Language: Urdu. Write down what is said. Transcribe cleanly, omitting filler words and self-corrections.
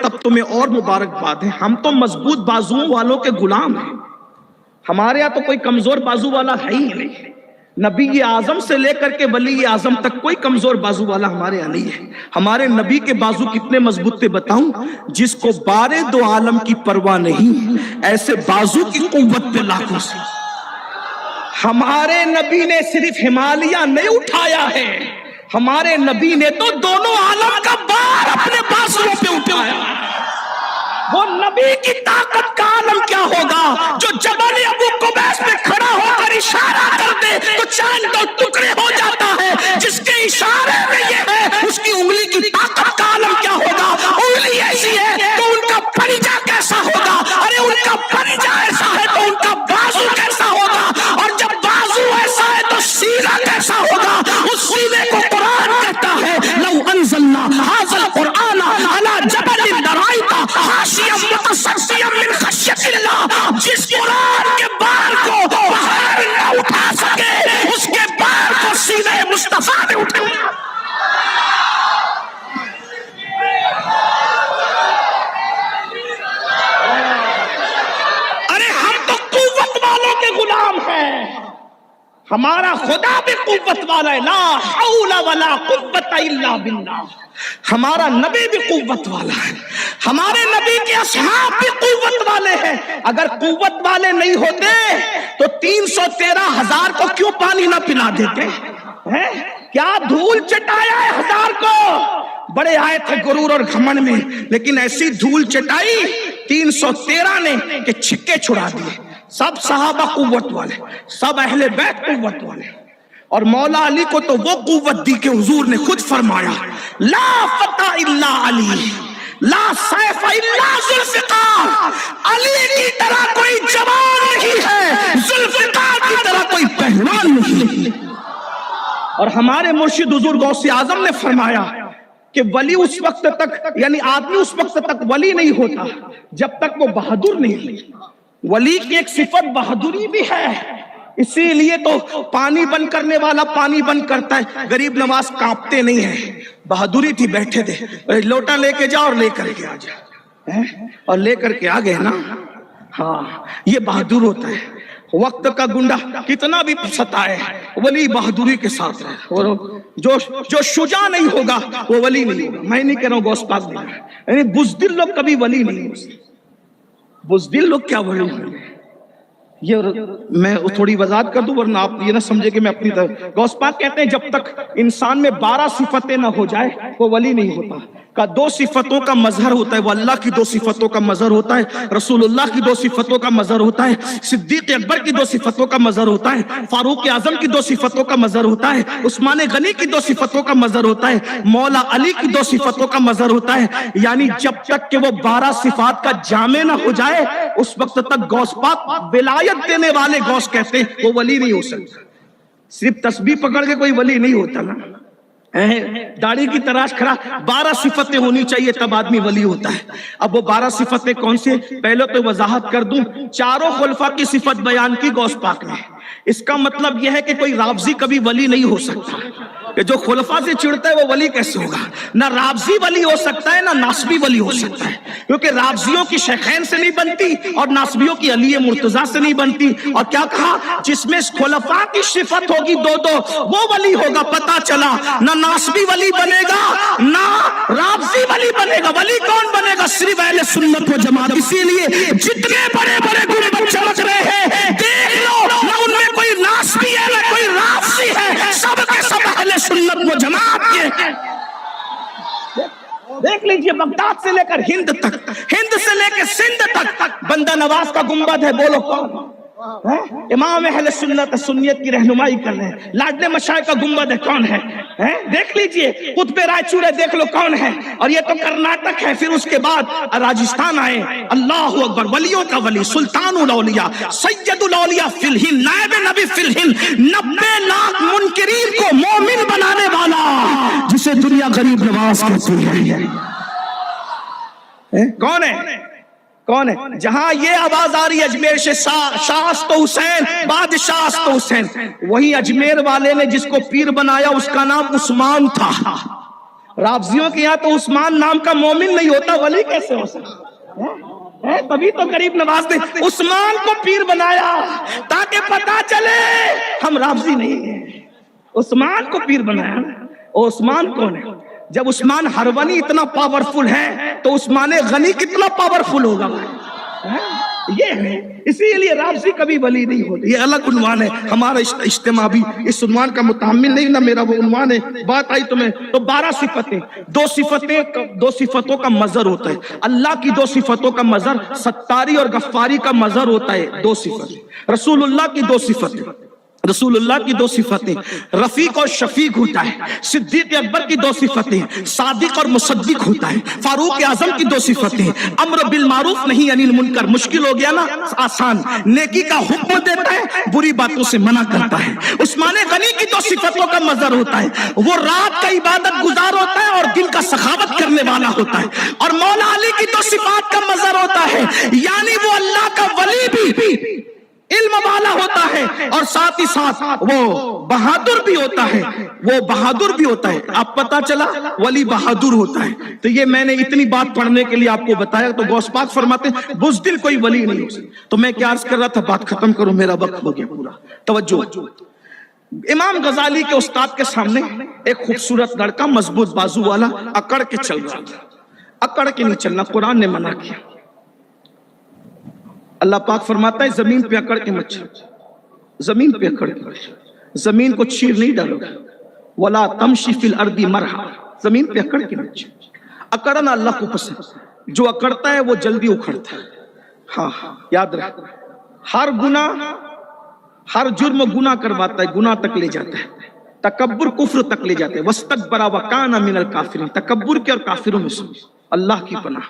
تب تمہیں اور مبارکباد ہے. ہم تو مضبوط بازوؤں والوں کے غلام ہیں. ہمارے یہاں تو کوئی کمزور بازو والا ہے ہی نہیں. نبی اعظم سے لے کر کے ولی اعظم تک کوئی کمزور بازو والا ہمارے یہاں نہیں ہے. ہمارے نبی کے بازو کتنے مضبوط تھے بتاؤں؟ جس کو بارے دو عالم کی پرواہ نہیں، ایسے بازو کی قوت پہ لاکھوں سے. ہمارے نبی نے صرف ہمالیہ نہیں اٹھایا ہے، ہمارے نبی نے تو دونوں عالم کا بار اپنے بازوؤں پہ اٹھایا. وہ نبی کی طاقت کا عالم کیا ہوگا جو جبل ابو قبیس پہ کھڑا ہو کر اشارہ کر دے تو چاند دو ٹکڑے ہو جاتا ہے. جس کے اشارے میں یہ ہے اس کی انگلی کی طاقت کا عالم کیا ہوگا. انگلی ایسی ہے تو ان کا پریجا کیسا ہوگا. ارے ان کا پریجا ایسا ہے تو ان کا بازو کیسا ہوگا. اور جب بازو ایسا ہے تو سینہ کیسا ہوگا. اس سینے کو قرآن کہتا ہے لو انزلنا ھذا القرآن علی جبل لرأیت خاشعا متصدعا من خشیۃ اللہ. جس قرآن کے بار کو پہاڑ نہ اٹھا سکے اس کے بار کو سینے مصطفیٰ نے اٹھایا. ارے ہم تو قوت والوں کے غلام ہیں. ہمارا خدا بھی قوت والا ہے. لا حول ولا قوت الا باللہ. ہمارا نبی بھی قوت والا ہے. ہمارے نبی کے اصحاب بھی قوت والے ہیں. اگر قوت والے نہیں ہوتے تو 313,000 کو کیوں پانی نہ پلا دیتے؟ کیا دھول چٹایا ہے 1000 کو. بڑے آئے تھے غرور اور گھمنڈ میں، لیکن ایسی دھول چٹائی 313 نے کہ چھکے چھڑا دیے. سب صحابہ قوت والے، سب اہل بیت قوت والے. اور مولا علی کو تو وہ قوت دی کہ حضور نے خود فرمایا لا فتح الا علی لا سیف الا ذوالفقار. علی کی طرح کوئی جوان نہیں ہے، ذوالفقار کی طرح کوئی پہلوان نہیں. اور ہمارے مرشد حضور غوث اعظم نے فرمایا کہ ولی اس وقت تک، یعنی آدمی اس وقت تک ولی نہیں ہوتا جب تک وہ بہادر نہیں. ولی کی ایک صفت بہادری بھی ہے. اسی لیے تو پانی بند کرنے والا پانی بند کرتا ہے. غریب نواز کانپتے نہیں ہیں. بہادری تھی، بیٹھے تھے. لوٹا لے کے جا اور لے کر کے آ جا، اور لے کر کے آ گئے نا. ہاں یہ بہادر ہوتا ہے. وقت کا گنڈا کتنا بھی ستائے ولی بہادری کے ساتھ رہے. جو شجاع نہیں ہوگا وہ ولی نہیں ہوگا. میں نہیں کہہ رہا ہوں غوث پاک نہیں، یعنی بزدل لوگ کبھی ولی نہیں ہو سکتے. بزدل لوگ کیا ولی ہوں گے. یہ میں تھوڑی وضاحت کر دوں ورنہ آپ یہ نہ سمجھے کہ میں اپنی طرف. غوث پاک کہتے ہیں جب تک انسان میں 12 صفتیں نہ ہو جائے وہ ولی نہیں ہوتا. کا 2 صفتوں کا مظہر ہوتا ہے، وہ اللہ کی 2 صفتوں کا مظہر ہوتا ہے، رسول اللہ کی 2 صفتوں کا مظہر ہوتا ہے، صدیق اکبر کی 2 صفتوں کا مظہر ہوتا ہے، فاروق اعظم کی 2 صفتوں کا مظہر ہوتا ہے، عثمان غنی کی 2 صفتوں کا مظہر ہوتا ہے، مولا علی کی 2 صفتوں کا مظہر ہوتا ہے. یعنی جب تک کہ وہ 12 صفات کا جامع نہ ہو جائے اس وقت تک غوث پاک ولایت دینے والے غوث کہتے ہیں وہ ولی نہیں ہو سکتا. صرف تسبیح پکڑ کے کوئی ولی نہیں ہوتا نا. داڑھی کی تراش کھڑا 12 صفتیں ہونی چاہیے تب آدمی ولی ہوتا ہے. اب وہ 12 صفتیں کون سی؟ پہلے تو وضاحت کر دوں. 4 خلفاء کی صفت بیان کی غوث پاک نے. اس کا مطلب یہ ہے کہ کوئی رافضی کبھی ولی نہیں ہو سکتا. کہ جو خلفاء سے چڑھتا ہے وہ ولی کیسے ہوگا؟ نہ رافضی ولی ہو سکتا ہے نہ ناصبی ولی ہو سکتا ہے، کیونکہ رافضیوں کی شیخین سے نہیں بنتی اور ناصبیوں کی علی مرتضیٰ سے نہیں بنتی. اور کیا کہا؟ جس میں خلفاء کی صفت ہوگی 2 وہ ولی ہوگا. پتا چلا نہ ناصبی ولی بنے گا نہ رافضی ولی بنے گا. ولی کون بنے گا؟ صرف اہل سنت و جماعت. اسی لیے جتنے بڑے بڑے گنبد چمک رہے ہیں دیکھ لو، نہ ان میں کوئی ناصبی ہے نہ کوئی رافضی ہے، سب کے سب اہل سنت و جماعت کے. دیکھ لیجئے بغداد سے لے کر ہند تک، ہند سے لے کے سندھ تک بندہ نواز کا گنبد ہے. بولو کون؟ امام اہل سنت سنیت کی رہنمائی کر رہے ہیں. لاڈلے مشائخ کا گنبد ہے، کون ہے؟ دیکھ لیجئے. قطب رائے چورے دیکھ لو کون ہے. اور یہ تو کرناٹک ہے. پھر اس کے بعد راجستھان آئے. اللہ اکبر، ولیوں کا ولی، سلطان الاولیاء، سید الاولیاء فی الہند، نائب نبی فی الہند، 90 لاکھ منکرین کو مومن بنانے والا جسے دنیا غریب نواز کہتی ہے. کون ہے؟ کون ہے؟ جہاں یہ آواز آ رہی ہے اجمیر سے شاست حسین، بادشاہ حسین، وہی اجمیر والے نے جس کو پیر بنایا اس کا نام عثمان تھا. رافضیوں کے یہاں تو عثمان نام کا مومن نہیں ہوتا، ولی کیسے ہو سکتا ہے؟ تبھی تو غریب نواز نے عثمان کو پیر بنایا تاکہ پتا چلے ہم رافضی نہیں ہیں، عثمان کو پیر بنایا۔ اور عثمان کون ہے؟ جب عثمان ہرونی اتنا پاورفل ہے تو عثمان غنی کتنا پاورفل ہوگا؟ یہ ہے، اسی لیے رافضی کبھی ولی نہیں ہوتے۔ یہ الگ عنوان ہے، ہمارا اجتماع بھی اس عنوان کا متحمل نہیں، نہ میرا وہ عنوان ہے۔ بات آئی تمہیں تو 12 صفتیں، دو صفتوں کا مظہر ہوتا ہے۔ اللہ کی 2 صفتوں کا مظہر ستاری اور غفاری کا مظہر ہوتا ہے 2 صفتیں۔ رسول اللہ کی 2 صفتیں، رسول اللہ کی 2 صفتیں، رفیق اور شفیق ہوتا ہے۔ صدیق اکبر کی 2 صفتیں، صادق اور مصدق ہوتا ہے۔ فاروق اعظم کی 2 صفتیں، امر بالمعروف نہی عن المنکر، مشکل ہو گیا نا، آسان، نیکی کا حکم دیتا ہے، بری باتوں سے منع کرتا ہے۔ عثمان غنی کی 2 صفتوں کا مظہر ہوتا ہے، وہ رات کا عبادت گزار ہوتا ہے اور دن کا سخاوت کرنے والا ہوتا ہے۔ اور مولا علی کی 2 صفات کا مظہر ہوتا ہے، یعنی وہ اللہ کا ولی بھی علم والا ہوتا ہے اور ساتھ ہی ساتھ وہ بہادر بھی ہوتا ہے، وہ بہادر بھی ہوتا ہے۔ اب پتا چلا ولی بہادر ہوتا ہے۔ تو یہ میں نے اتنی بات پڑھنے کے لیے آپ کو بتایا، تو غوث پاک فرماتے ہیں بزدل کوئی ولی نہیں ہو سکتا۔ تو میں کیا عرض کر رہا تھا، بات ختم کروں، میرا وقت ہو گیا پورا۔ توجہ، امام غزالی کے استاد کے سامنے ایک خوبصورت لڑکا مضبوط بازو والا اکڑ کے چل رہا تھا۔ اکڑ کے نہیں چلنا، قرآن نے منع کیا۔ اللہ پاک فرماتا ہے زمین پہ اکڑ کے مت چلو، زمین پہ اکڑ کے مت چلو، زمین کو چیر نہیں ڈالو گے، ولا تمشی فی الارض مرحا، زمین پہ اکڑ کے مت چلو۔ اکڑنا اللہ کو پسند، جو اکڑتا ہے وہ جلدی اکھڑتا ہے۔ ہاں یاد رکھ، ہر گناہ، ہر جرم گناہ کرواتا ہے، گناہ تک لے جاتا ہے، تکبر کفر تک لے جاتے ہیں۔ وَاسْتَكْبَرَ وَكَانَ مِنَ الْكَافِرِينَ، تکبر کے اور کافروں میں سے۔ اللہ کی پناہ۔